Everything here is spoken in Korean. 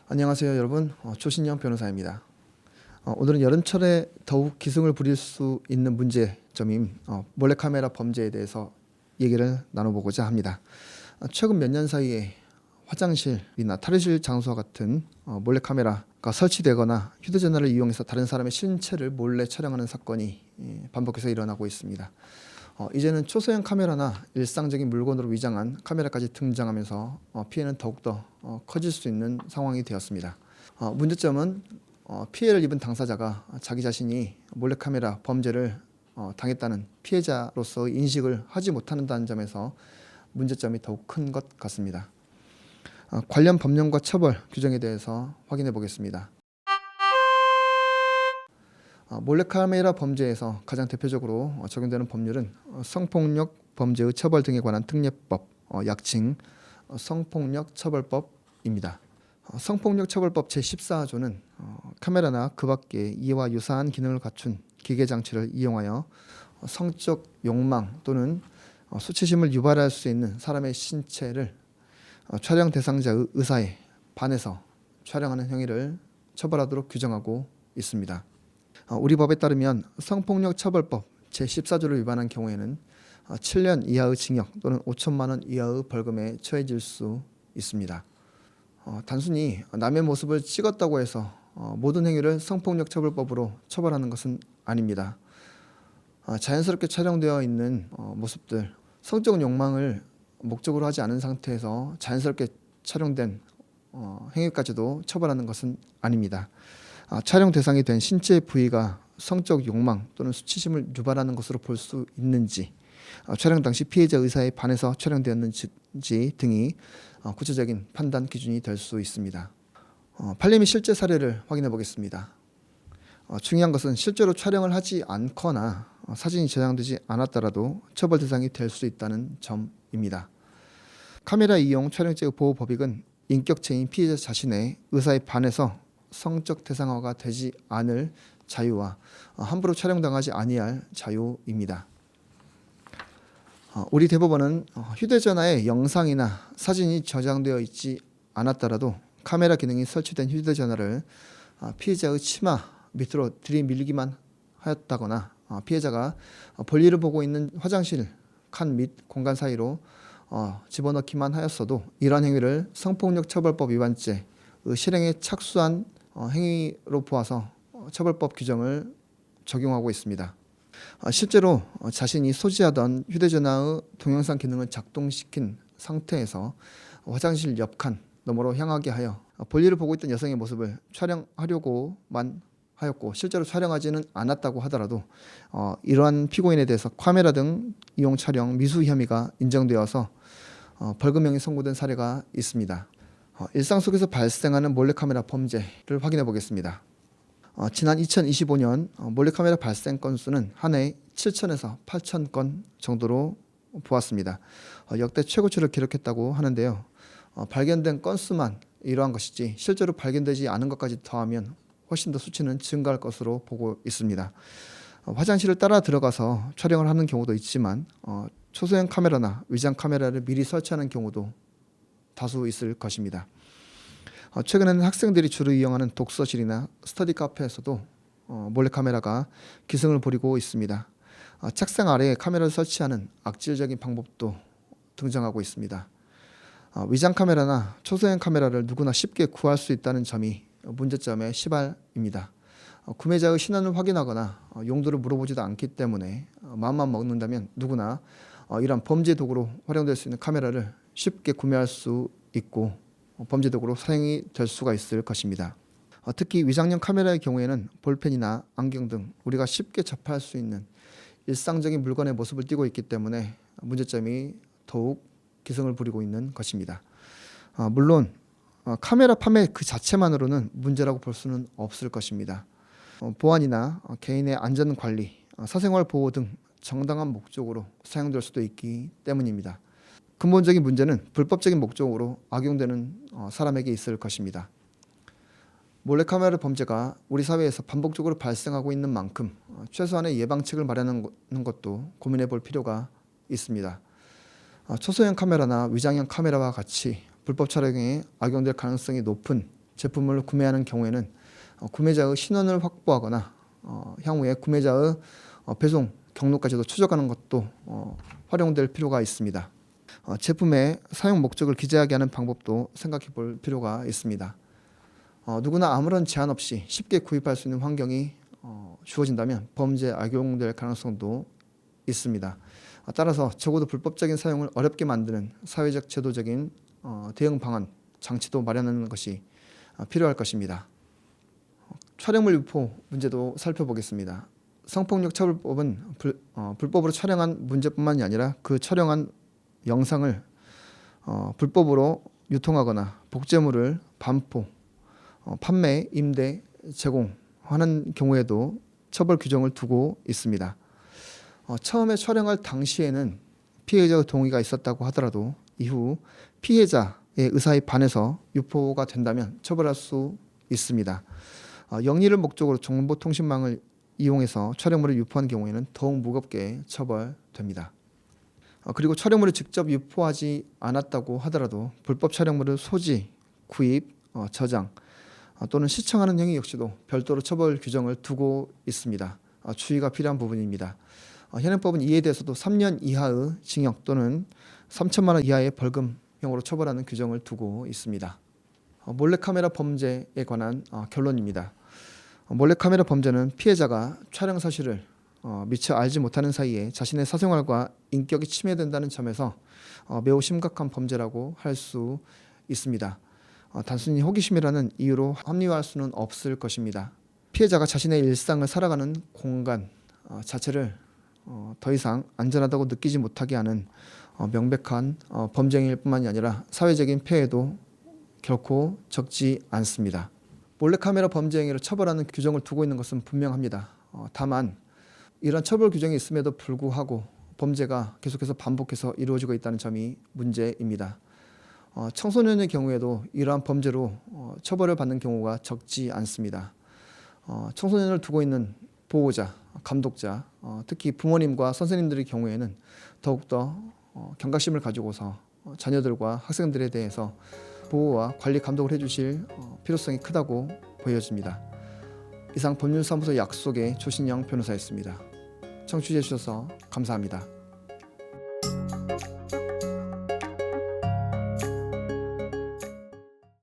안녕하세요 여러분, 조신영 변호사입니다. 오늘은 여름철에 더욱 기승을 부릴 수 있는 문제점인 몰래카메라 범죄에 대해서 얘기를 나눠보고자 합니다. 최근 몇 년 사이에 화장실이나 탈의실 장소와 같은 몰래카메라가 설치되거나 휴대전화를 이용해서 다른 사람의 신체를 몰래 촬영하는 사건이 반복해서 일어나고 있습니다. 이제는 초소형 카메라나 일상적인 물건으로 위장한 카메라까지 등장하면서 피해는 더욱더 커질 수 있는 상황이 되었습니다. 문제점은 피해를 입은 당사자가 자기 자신이 몰래카메라 범죄를 당했다는 피해자로서의 인식을 하지 못한다는 점에서 문제점이 더욱 큰 것 같습니다. 관련 법령과 처벌 규정에 대해서 확인해 보겠습니다. 몰래카메라 범죄에서 가장 대표적으로 적용되는 법률은 성폭력 범죄의 처벌 등에 관한 특례법, 약칭 성폭력처벌법입니다. 성폭력처벌법 제14조는 카메라나 그 밖에 이와 유사한 기능을 갖춘 기계장치를 이용하여 성적 욕망 또는 수치심을 유발할 수 있는 사람의 신체를 촬영 대상자의 의사에 반해서 촬영하는 행위를 처벌하도록 규정하고 있습니다. 우리 법에 따르면 성폭력처벌법 제14조를 위반한 경우에는 7년 이하의 징역 또는 5천만 원 이하의 벌금에 처해질 수 있습니다. 단순히 남의 모습을 찍었다고 해서 모든 행위를 성폭력처벌법으로 처벌하는 것은 아닙니다. 자연스럽게 촬영되어 있는 모습들, 성적 욕망을 목적으로 하지 않은 상태에서 자연스럽게 촬영된 행위까지도 처벌하는 것은 아닙니다. 촬영 대상이 된 신체 부위가 성적 욕망 또는 수치심을 유발하는 것으로 볼 수 있는지, 촬영 당시 피해자 의사에 반해서 촬영되었는지 등이 구체적인 판단 기준이 될 수 있습니다. 판례 및 실제 사례를 확인해 보겠습니다. 중요한 것은 실제로 촬영을 하지 않거나 사진이 저장되지 않았더라도 처벌 대상이 될 수 있다는 점입니다. 카메라 이용 촬영죄의 보호법익은 인격체인 피해자 자신의 의사에 반해서 성적 대상화가 되지 않을 자유와 함부로 촬영당하지 아니할 자유입니다. 우리 대법원은 휴대전화에 영상이나 사진이 저장되어 있지 않았더라도 카메라 기능이 설치된 휴대전화를 피해자의 치마 밑으로 들이밀기만 하였다거나 피해자가 볼일을 보고 있는 화장실 칸 및 공간 사이로 집어넣기만 하였어도 이러한 행위를 성폭력처벌법 위반죄의 실행에 착수한 행위로 보아서 처벌법 규정을 적용하고 있습니다. 실제로 자신이 소지하던 휴대전화의 동영상 기능을 작동시킨 상태에서 화장실 옆 칸 너머로 향하게 하여 볼일을 보고 있던 여성의 모습을 촬영하려고만 하였고 실제로 촬영하지는 않았다고 하더라도 이러한 피고인에 대해서 카메라 등 이용 촬영 미수 혐의가 인정되어서 벌금형이 선고된 사례가 있습니다. 일상 속에서 발생하는 몰래카메라 범죄를 확인해 보겠습니다. 지난 2025년 몰래카메라 발생 건수는 한 해에 7천에서 8천 건 정도로 보았습니다. 역대 최고치를 기록했다고 하는데요. 발견된 건수만 이러한 것이지 실제로 발견되지 않은 것까지 더하면 훨씬 더 수치는 증가할 것으로 보고 있습니다. 화장실을 따라 들어가서 촬영을 하는 경우도 있지만 초소형 카메라나 위장 카메라를 미리 설치하는 경우도 다수 있을 것입니다. 최근에는 학생들이 주로 이용하는 독서실이나 스터디 카페에서도 몰래카메라가 기승을 부리고 있습니다. 책상 아래에 카메라를 설치하는 악질적인 방법도 등장하고 있습니다. 위장 카메라나 초소형 카메라를 누구나 쉽게 구할 수 있다는 점이 문제점의 시발입니다. 구매자의 신원을 확인하거나 용도를 물어보지도 않기 때문에 마음만 먹는다면 누구나 이러한 범죄 도구로 활용될 수 있는 카메라를 쉽게 구매할 수 있고 범죄 도구로 사용이 될 수가 있을 것입니다. 특히 위장형 카메라의 경우에는 볼펜이나 안경 등 우리가 쉽게 접할 수 있는 일상적인 물건의 모습을 띠고 있기 때문에 문제점이 더욱 기승을 부리고 있는 것입니다. 물론 카메라 판매 그 자체만으로는 문제라고 볼 수는 없을 것입니다. 보안이나 개인의 안전관리, 사생활 보호 등 정당한 목적으로 사용될 수도 있기 때문입니다. 근본적인 문제는 불법적인 목적으로 악용되는 사람에게 있을 것입니다. 몰래카메라 범죄가 우리 사회에서 반복적으로 발생하고 있는 만큼 최소한의 예방책을 마련하는 것도 고민해 볼 필요가 있습니다. 초소형 카메라나 위장형 카메라와 같이 불법 촬영에 악용될 가능성이 높은 제품을 구매하는 경우에는 구매자의 신원을 확보하거나 향후에 구매자의 배송 경로까지도 추적하는 것도 활용될 필요가 있습니다. 제품의 사용 목적을 기재하게 하는 방법도 생각해 볼 필요가 있습니다. 누구나 아무런 제한 없이 쉽게 구입할 수 있는 환경이 주어진다면 범죄에 악용될 가능성도 있습니다. 따라서 적어도 불법적인 사용을 어렵게 만드는 사회적 제도적인 대응 방안, 장치도 마련하는 것이 필요할 것입니다. 촬영물 유포 문제도 살펴보겠습니다. 성폭력처벌법은 불법으로 촬영한 문제뿐만이 아니라 그 촬영한 영상을 불법으로 유통하거나 복제물을 반포, 판매, 임대, 제공하는 경우에도 처벌 규정을 두고 있습니다. 처음에 촬영할 당시에는 피해자의 동의가 있었다고 하더라도 이후 피해자의 의사에 반해서 유포가 된다면 처벌할 수 있습니다. 영리를 목적으로 정보통신망을 이용해서 촬영물을 유포한 경우에는 더욱 무겁게 처벌됩니다. 그리고 촬영물을 직접 유포하지 않았다고 하더라도 불법 촬영물을 소지, 구입, 저장 또는 시청하는 행위 역시도 별도로 처벌 규정을 두고 있습니다. 주의가 필요한 부분입니다. 현행법은 이에 대해서도 3년 이하의 징역 또는 3천만 원 이하의 벌금형으로 처벌하는 규정을 두고 있습니다. 몰래카메라 범죄에 관한 결론입니다. 몰래카메라 범죄는 피해자가 촬영 사실을 미처 알지 못하는 사이에 자신의 사생활과 인격이 침해된다는 점에서 매우 심각한 범죄라고 할 수 있습니다. 단순히 호기심이라는 이유로 합리화할 수는 없을 것입니다. 피해자가 자신의 일상을 살아가는 공간 자체를 더 이상 안전하다고 느끼지 못하게 하는 명백한 범죄일 뿐만이 아니라 사회적인 폐해도 결코 적지 않습니다. 몰래카메라 범죄 행위를 처벌하는 규정을 두고 있는 것은 분명합니다. 다만 이런 처벌 규정이 있음에도 불구하고 범죄가 계속해서 반복해서 이루어지고 있다는 점이 문제입니다. 청소년의 경우에도 이러한 범죄로 처벌을 받는 경우가 적지 않습니다. 청소년을 두고 있는 보호자, 감독자, 특히 부모님과 선생님들의 경우에는 더욱더 경각심을 가지고서 자녀들과 학생들에 대해서 보호와 관리 감독을 해주실 필요성이 크다고 보여집니다. 이상 법률사무소 약속의 조신영 변호사였습니다. 청취해 주셔서 감사합니다.